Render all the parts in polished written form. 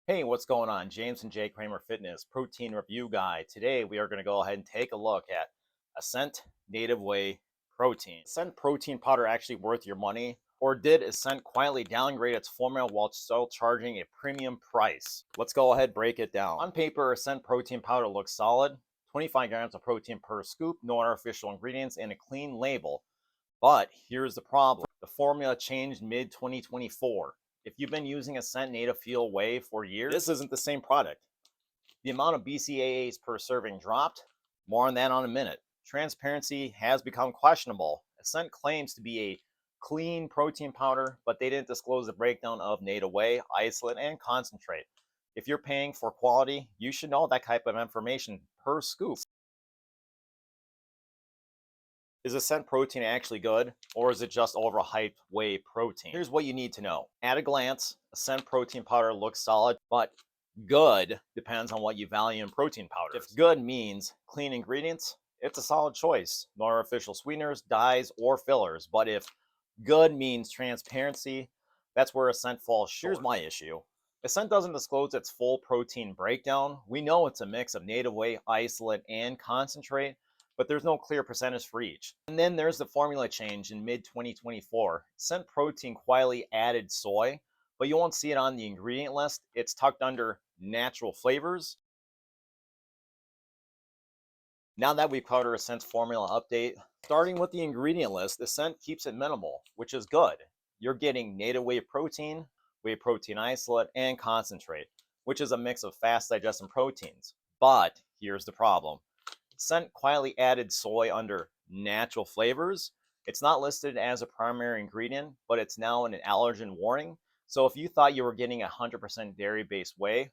Hey, what's going on? James and Jay Kramer Fitness Protein Review Guy. Today we are going to go ahead and take a look at Ascent Native Whey Protein. Ascent Protein Powder actually worth your money? Or did Ascent quietly downgrade its formula while still charging a premium price? Let's go ahead and break it down. On paper, Ascent Protein Powder looks solid. 25 grams of protein per scoop, no artificial ingredients, and a clean label. But here's the problem. The formula changed mid-2024. If you've been using Ascent Native Fuel Whey for years, this isn't the same product. The amount of BCAAs per serving dropped. More on that in a minute. Transparency has become questionable. Ascent claims to be a clean protein powder, but they didn't disclose the breakdown of native whey, isolate, and concentrate. If you're paying for quality, you should know that type of information per scoop. Is Ascent Protein actually good, or is it just overhyped whey protein? Here's what you need to know. At a glance, Ascent Protein Powder looks solid, but good depends on what you value in protein powders. If good means clean ingredients, it's a solid choice. No artificial sweeteners, dyes, or fillers. But if good means transparency, that's where Ascent falls short. Here's my issue. Ascent doesn't disclose its full protein breakdown. We know it's a mix of native whey, isolate, and concentrate, but there's no clear percentage for each. And then there's the formula change in mid-2024. Ascent Protein quietly added soy, but you won't see it on the ingredient list. It's tucked under natural flavors. Now that we've covered Ascent's formula update, starting with the ingredient list, Ascent keeps it minimal, which is good. You're getting native whey protein isolate, and concentrate, which is a mix of fast digesting proteins. But here's the problem. Ascent quietly added soy under natural flavors. It's not listed as a primary ingredient, but it's now in an allergen warning. So if you thought you were getting 100% dairy-based whey,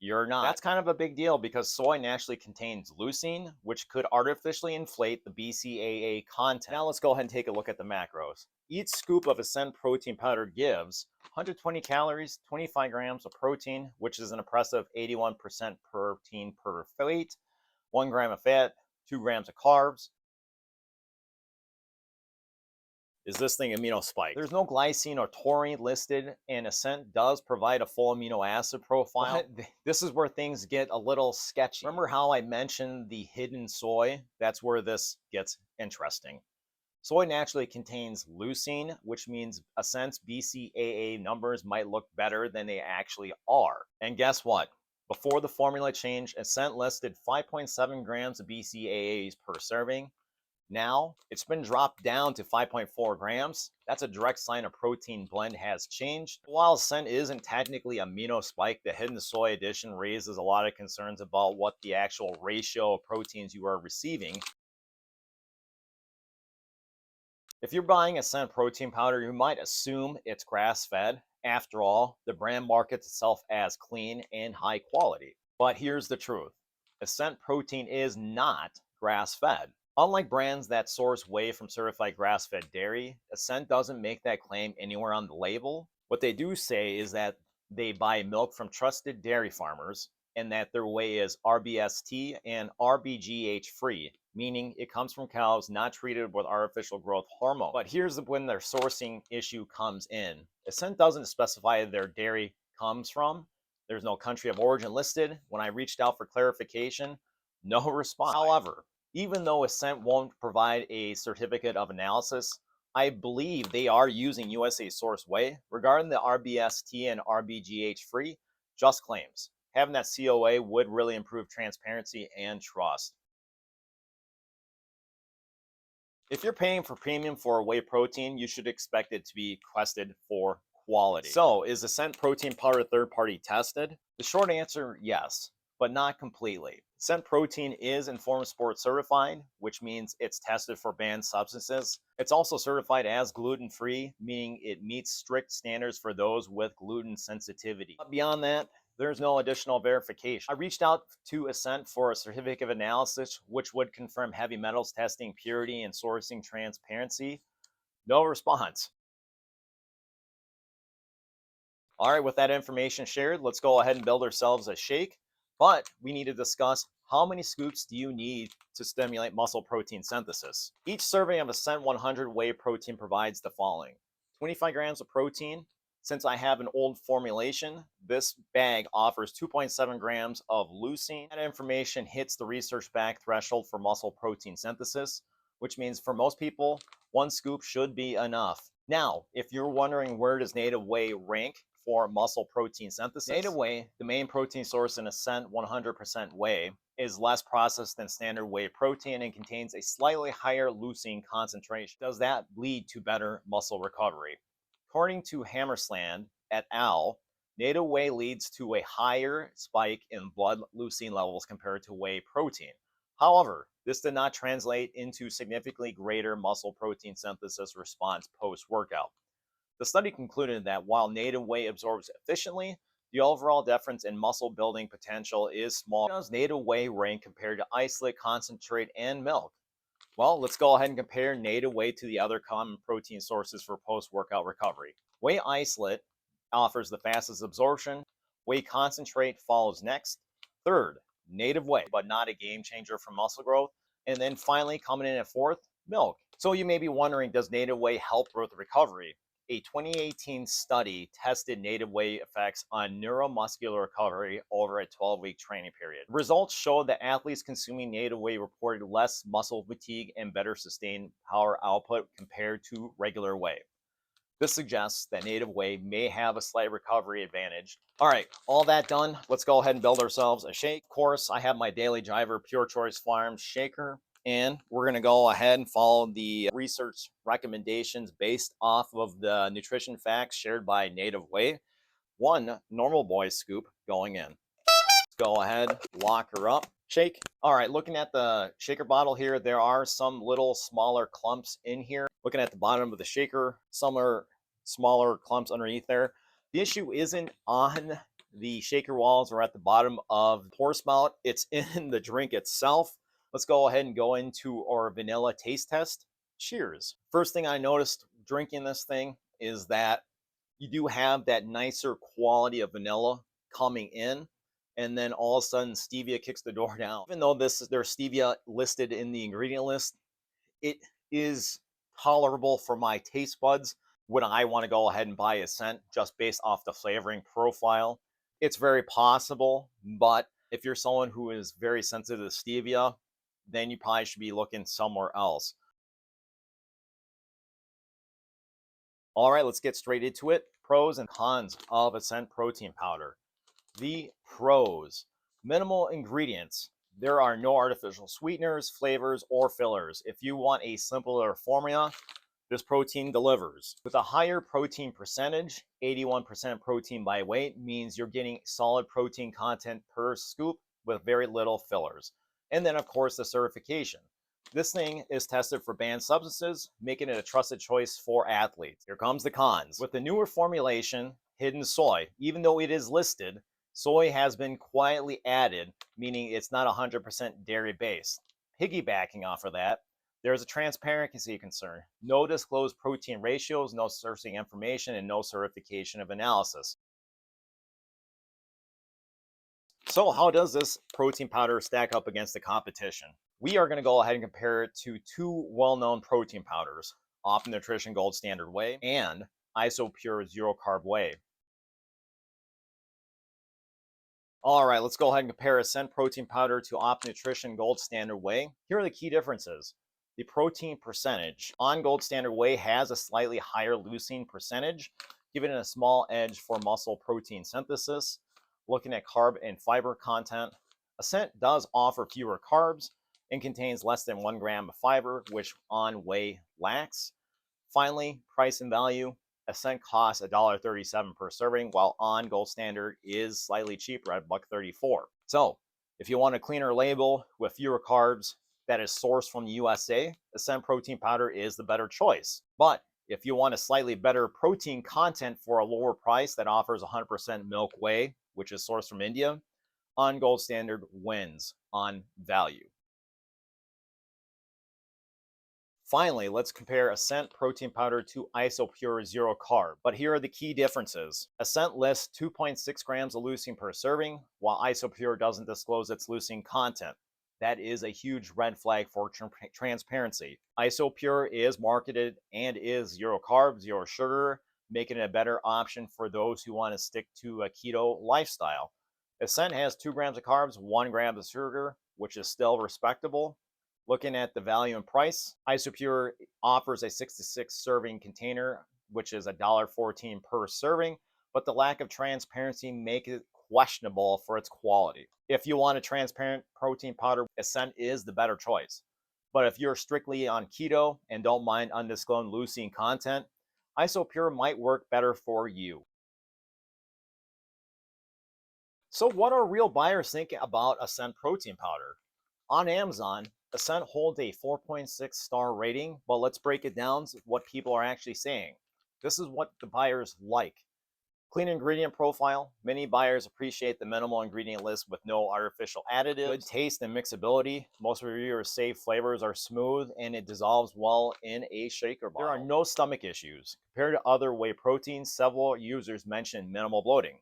you're not. That's kind of a big deal because soy naturally contains leucine, which could artificially inflate the BCAA content. Now let's go ahead and take a look at the macros. Each scoop of Ascent protein powder gives 120 calories, 25 grams of protein, which is an impressive 81% protein per weight, 1 gram of fat, 2 grams of carbs. Is this thing amino spike? There's no glycine or taurine listed, and Ascent does provide a full amino acid profile. But this is where things get a little sketchy. Remember how I mentioned the hidden soy? That's where this gets interesting. Soy naturally contains leucine, which means Ascent's BCAA numbers might look better than they actually are. And guess what? Before the formula change, Ascent listed 5.7 grams of BCAAs per serving. Now, it's been dropped down to 5.4 grams. That's a direct sign a protein blend has changed. While Ascent isn't technically amino spike, the hidden soy addition raises a lot of concerns about what the actual ratio of proteins you are receiving. If you're buying Ascent protein powder, you might assume it's grass-fed. After all, the brand markets itself as clean and high quality. But here's the truth. Ascent protein is not grass-fed. Unlike brands that source whey from certified grass-fed dairy, Ascent doesn't make that claim anywhere on the label. What they do say is that they buy milk from trusted dairy farmers and that their whey is RBST and RBGH free, meaning it comes from cows not treated with artificial growth hormone. But here's when their sourcing issue comes in. Ascent doesn't specify their dairy comes from. There's no country of origin listed. When I reached out for clarification, no response. However, even though Ascent won't provide a certificate of analysis, I believe they are using USA source whey. Regarding the RBST and RBGH free, just claims. Having that COA would really improve transparency and trust. If you're paying for premium for whey protein, you should expect it to be quested for quality. So, is Ascent protein powder third-party tested? The short answer, yes, but not completely. Ascent Protein is Informed Sport certified, which means it's tested for banned substances. It's also certified as gluten-free, meaning it meets strict standards for those with gluten sensitivity. But beyond that, there's no additional verification. I reached out to Ascent for a certificate of analysis, which would confirm heavy metals testing, purity, and sourcing transparency. No response. All right, with that information shared, let's go ahead and build ourselves a shake. But we need to discuss how many scoops do you need to stimulate muscle protein synthesis. Each serving of Ascent 100 whey protein provides the following: 25 grams of protein, Since I have an old formulation, this bag offers 2.7 grams of leucine. That information hits the research back threshold for muscle protein synthesis, which means for most people, one scoop should be enough. Now, if you're wondering where does native whey rank for muscle protein synthesis, native whey, the main protein source in Ascent 100% whey, is less processed than standard whey protein and contains a slightly higher leucine concentration. Does that lead to better muscle recovery? According to Hammersland et al., native whey leads to a higher spike in blood leucine levels compared to whey protein. However, this did not translate into significantly greater muscle protein synthesis response post-workout. The study concluded that while native whey absorbs efficiently, the overall difference in muscle building potential is small. How does native whey rank compared to isolate, concentrate, and milk? Well, let's go ahead and compare native whey to the other common protein sources for post-workout recovery. Whey isolate offers the fastest absorption. Whey concentrate follows next. Third, native whey, but not a game changer for muscle growth. And then finally, coming in at fourth, milk. So you may be wondering, does native whey help with recovery? A 2018 study tested native whey effects on neuromuscular recovery over a 12-week training period. Results showed that athletes consuming native whey reported less muscle fatigue and better sustained power output compared to regular whey. This suggests that native whey may have a slight recovery advantage. All right, all that done, let's go ahead and build ourselves a shake. Of course, I have my Daily Driver Pure Choice Farms shaker, and we're gonna go ahead and follow the research recommendations based off of the nutrition facts shared by Native Whey. One normal boy scoop going in. Let's go ahead, lock her up, shake. All right, looking at the shaker bottle here, there are some little smaller clumps in here. Looking at the bottom of the shaker, some are smaller clumps underneath there. The issue isn't on the shaker walls or at the bottom of the pour spout, it's in the drink itself. Let's go ahead and go into our vanilla taste test. Cheers. First thing I noticed drinking this thing is that you do have that nicer quality of vanilla coming in, and then all of a sudden stevia kicks the door down. Even though there's stevia listed in the ingredient list, it is tolerable for my taste buds when I want to go ahead and buy Ascent just based off the flavoring profile. It's very possible, but if you're someone who is very sensitive to stevia, then you probably should be looking somewhere else. All right, let's get straight into it. Pros and cons of Ascent protein powder. The pros: minimal ingredients. There are no artificial sweeteners, flavors, or fillers. If you want a simpler formula, this protein delivers. With a higher protein percentage, 81% protein by weight, means you're getting solid protein content per scoop with very little fillers. And then, of course, the certification. This thing is tested for banned substances, making it a trusted choice for athletes. Here comes the cons. With the newer formulation, hidden soy, even though it is listed, soy has been quietly added, meaning it's not 100% dairy based. Piggybacking off of that, there is a transparency concern. No disclosed protein ratios, no sourcing information, and no certification of analysis. So how does this protein powder stack up against the competition? We are going to go ahead and compare it to two well-known protein powders, Optimum Nutrition Gold Standard Whey and Isopure Zero Carb Whey. All right, let's go ahead and compare Ascent protein powder to Optimum Nutrition Gold Standard Whey. Here are the key differences. The protein percentage. On Gold Standard Whey has a slightly higher leucine percentage, giving it a small edge for muscle protein synthesis. Looking at carb and fiber content, Ascent does offer fewer carbs and contains less than 1 gram of fiber, which on Whey lacks. Finally, price and value. Ascent costs $1.37 per serving, while on Gold Standard is slightly cheaper at $1.34. So, if you want a cleaner label with fewer carbs that is sourced from the USA, Ascent protein powder is the better choice. But if you want a slightly better protein content for a lower price that offers 100% milk whey, which is sourced from India, on Gold Standard wins on value. Finally, let's compare Ascent protein powder to Isopure Zero Carb. But here are the key differences. Ascent lists 2.6 grams of leucine per serving, while Isopure doesn't disclose its leucine content. That is a huge red flag for transparency. Isopure is marketed and is zero carb, zero sugar, making it a better option for those who want to stick to a keto lifestyle. Ascent has 2 grams of carbs, 1 gram of sugar, which is still respectable. Looking at the value and price, Isopure offers a 66 serving container, which is $1.14 per serving, but the lack of transparency makes it questionable for its quality. If you want a transparent protein powder, Ascent is the better choice. But if you're strictly on keto and don't mind undisclosed leucine content, Isopure might work better for you. So, what are real buyers thinking about Ascent protein powder? On Amazon, Ascent holds a 4.6 star rating, but let's break it down to what people are actually saying. This is what the buyers like. Clean ingredient profile. Many buyers appreciate the minimal ingredient list with no artificial additives. Good taste and mixability. Most reviewers say flavors are smooth and it dissolves well in a shaker bottle. There are no stomach issues. Compared to other whey proteins, several users mentioned minimal bloating.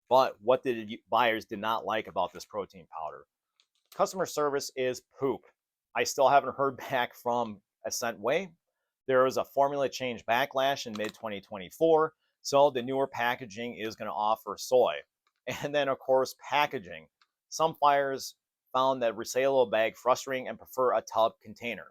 But what did buyers did not like about this protein powder? Customer service is poop. I still haven't heard back from Ascent Whey. There was a formula change backlash in mid 2024, so the newer packaging is going to offer soy. And then, of course, packaging. Some buyers found that resealable bag frustrating and prefer a tub container.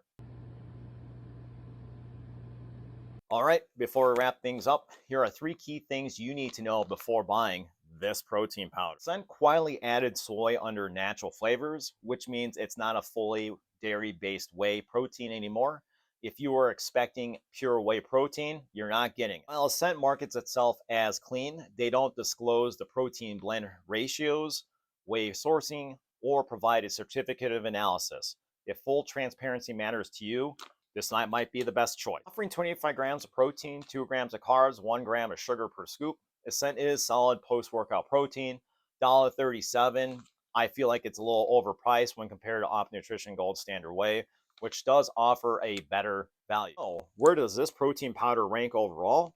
All right, before we wrap things up, here are 3 key things you need to know before buying this protein powder. Ascent quietly added soy under natural flavors, which means it's not a fully dairy-based whey protein anymore. If you were expecting pure whey protein, you're not getting it. While Ascent markets itself as clean, they don't disclose the protein blend ratios, whey sourcing, or provide a certificate of analysis. If full transparency matters to you, this might be the best choice. Offering 25 grams of protein, 2 grams of carbs, 1 gram of sugar per scoop, Ascent is solid post-workout protein, $1.37. I feel like it's a little overpriced when compared to Optimum Nutrition Gold Standard Whey, which does offer a better value. Oh, where does this protein powder rank overall?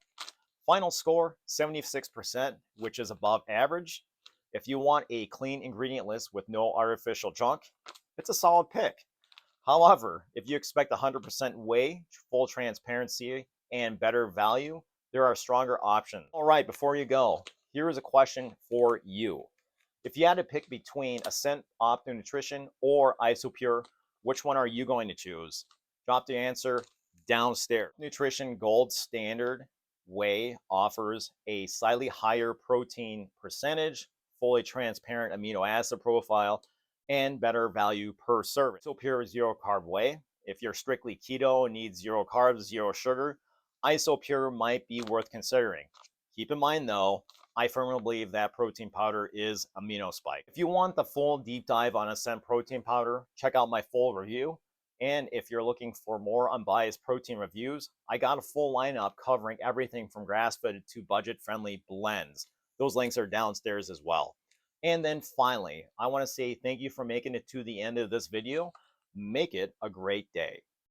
Final score, 76%, which is above average. If you want a clean ingredient list with no artificial junk, it's a solid pick. However, if you expect 100% whey, full transparency, and better value, there are stronger options. All right, before you go, here is a question for you. If you had to pick between Ascent Optimum Nutrition or Isopure, which one are you going to choose? Drop the answer downstairs. Nutrition Gold Standard Whey offers a slightly higher protein percentage, fully transparent amino acid profile, and better value per serving. Isopure zero carb whey. If you're strictly keto and need 0 carbs, 0 sugar, Isopure might be worth considering. Keep in mind though, I firmly believe that protein powder is amino spike. If you want the full deep dive on Ascent protein powder, check out my full review. And if you're looking for more unbiased protein reviews, I got a full lineup covering everything from grass-fed to budget-friendly blends. Those links are downstairs as well. And then finally, I want to say thank you for making it to the end of this video. Make it a great day.